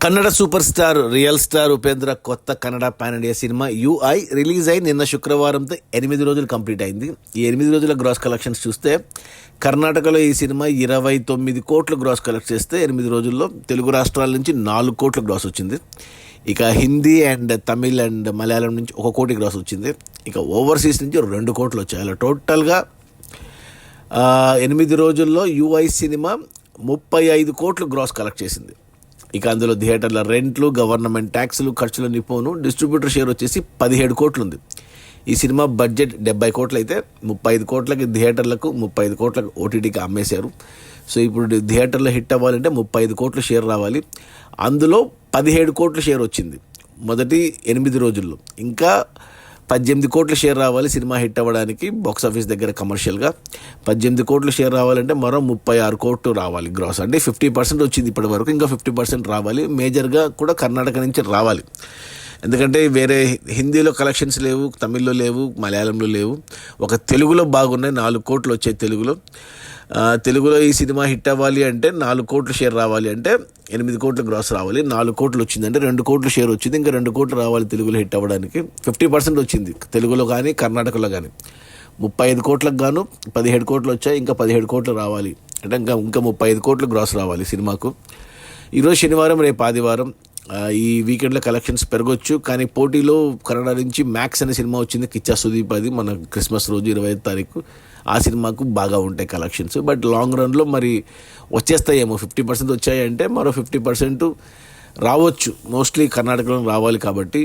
Kannada super star real star Upendra కొత్త Kannada pan India cinema UI release అయి నిన్న శుక్రవారంతో 8 రోజులు కంప్లీట్ అయింది. ఈ 8 రోజుల గ్రాస్ కలెక్షన్స్ చూస్తే కర్ణాటకలో ఈ సినిమా 29 కోట్లు గ్రాస్ కలెక్ట్ చేస్తే 8 రోజుల్లో తెలుగు రాష్ట్రాల నుంచి 4 కోట్ల గ్రాస్ వచ్చింది. ఇక హిందీ అండ్ తమిళ్ అండ్ మలయాళం నుంచి 1 కోటి గ్రాస్ వచ్చింది. ఇక ఓవర్సీస్ నుంచి 2 కోట్లు వచ్చాయి. అలా టోటల్గా 8 రోజుల్లో యూఐ సినిమా 35 కోట్లు గ్రాస్ కలెక్ట్ చేసింది. ఇక అందులో థియేటర్ల రెంట్లు, గవర్నమెంట్ ట్యాక్సులు, ఖర్చులన్నీ పోను డిస్ట్రిబ్యూటర్ షేర్ వచ్చేసి 17 కోట్లు ఉంది. ఈ సినిమా బడ్జెట్ 70 కోట్లు అయితే 35 కోట్లకి థియేటర్లకు, 35 కోట్లకు ఓటీటీకి అమ్మేశారు. సో ఇప్పుడు థియేటర్లో హిట్ అవ్వాలంటే 35 కోట్లు షేర్ రావాలి. అందులో 17 కోట్ల షేర్ వచ్చింది మొదటి 8 రోజుల్లో. ఇంకా 18 కోట్ల షేర్ రావాలి సినిమా హిట్ అవ్వడానికి బాక్సాఫీస్ దగ్గర కమర్షియల్గా. 18 కోట్ల షేర్ రావాలంటే మరో 36 కోట్లు రావాలి గ్రాస్. అంటే 50% వచ్చింది ఇప్పటి వరకు. ఇంకా 50% రావాలి. మేజర్గా కూడా కర్ణాటక నుంచి రావాలి. ఎందుకంటే వేరే హిందీలో కలెక్షన్స్ లేవు, తమిళ్లో లేవు, మలయాళంలో లేవు. ఒక తెలుగులో బాగున్నాయి. 4 కోట్లు వచ్చాయి తెలుగులో. తెలుగులో ఈ సినిమా హిట్ అవ్వాలి అంటే 4 కోట్లు షేర్ రావాలి అంటే 8 కోట్ల గ్రాస్ రావాలి. 4 కోట్లు వచ్చిందంటే 2 కోట్లు షేర్ వచ్చింది. ఇంకా 2 కోట్లు రావాలి తెలుగులో హిట్ అవ్వడానికి. 50% వచ్చింది తెలుగులో కానీ కర్ణాటకలో కానీ. 35 కోట్లకు గాను 17 కోట్లు వచ్చాయి. ఇంకా 17 కోట్లు రావాలి అంటే ఇంకా 35 కోట్లు గ్రాస్ రావాలి సినిమాకు. ఈరోజు శనివారం, రేపు ఆదివారం. ఈ వీకెండ్లో కలెక్షన్స్ పెరగొచ్చు. కానీ పోటీలో కన్నడ నుంచి మ్యాక్స్ అనే సినిమా వచ్చింది, కిచ్చా సుదీప్. అది మన క్రిస్మస్ రోజు 25వ తారీఖు. ఆ సినిమాకు బాగా ఉంటాయి కలెక్షన్స్. బట్ లాంగ్ రన్లో మరి వచ్చేస్తాయేమో. 50% వచ్చాయంటే మరో 50% రావచ్చు. మోస్ట్లీ కర్ణాటకలో రావాలి కాబట్టి.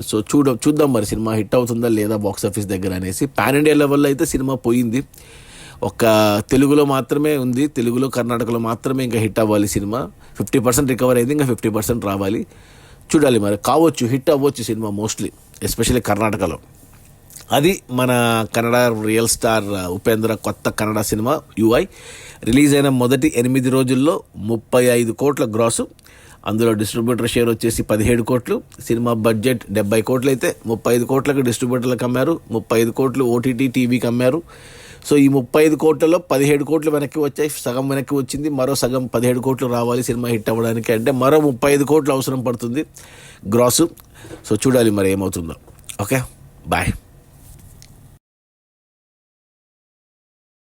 సో చూద్దాం మరి సినిమా హిట్ అవుతుందా లేదా బాక్స్ ఆఫీస్ దగ్గర అనేసి. పాన్ ఇండియా లెవెల్లో అయితే సినిమా పోయింది. ఒక తెలుగులో మాత్రమే ఉంది. తెలుగులో, కర్ణాటకలో మాత్రమే ఇంకా హిట్ అవ్వాలి సినిమా. 50% రికవర్ అయింది. ఇంకా 50% రావాలి. చూడాలి మరి. కావచ్చు, హిట్ అవ్వచ్చు సినిమా మోస్ట్లీ, ఎస్పెషల్లీ కర్ణాటకలో. అది మన కన్నడ రియల్ స్టార్ ఉపేంద్ర కొత్త కన్నడ సినిమా యూఐ రిలీజ్ అయిన మొదటి 8 రోజుల్లో 35 కోట్ల గ్రాసు. అందులో డిస్ట్రిబ్యూటర్ షేర్ వచ్చేసి 17 కోట్లు. సినిమా బడ్జెట్ 70 కోట్లు అయితే 35 కోట్లకు డిస్ట్రిబ్యూటర్లకు అమ్మారు, 35 కోట్లు ఓటీటీ టీవీకి అమ్మారు. సో ఈ 35 కోట్లలో 17 కోట్లు వెనక్కి వచ్చాయి. సగం వెనక్కి వచ్చింది. మరో సగం 17 కోట్లు రావాలి సినిమా హిట్ అవ్వడానికి. అంటే మరో 35 కోట్లు అవసరం పడుతుంది గ్రాసు. సో చూడాలి మరి ఏమవుతుందో. Okay, bye.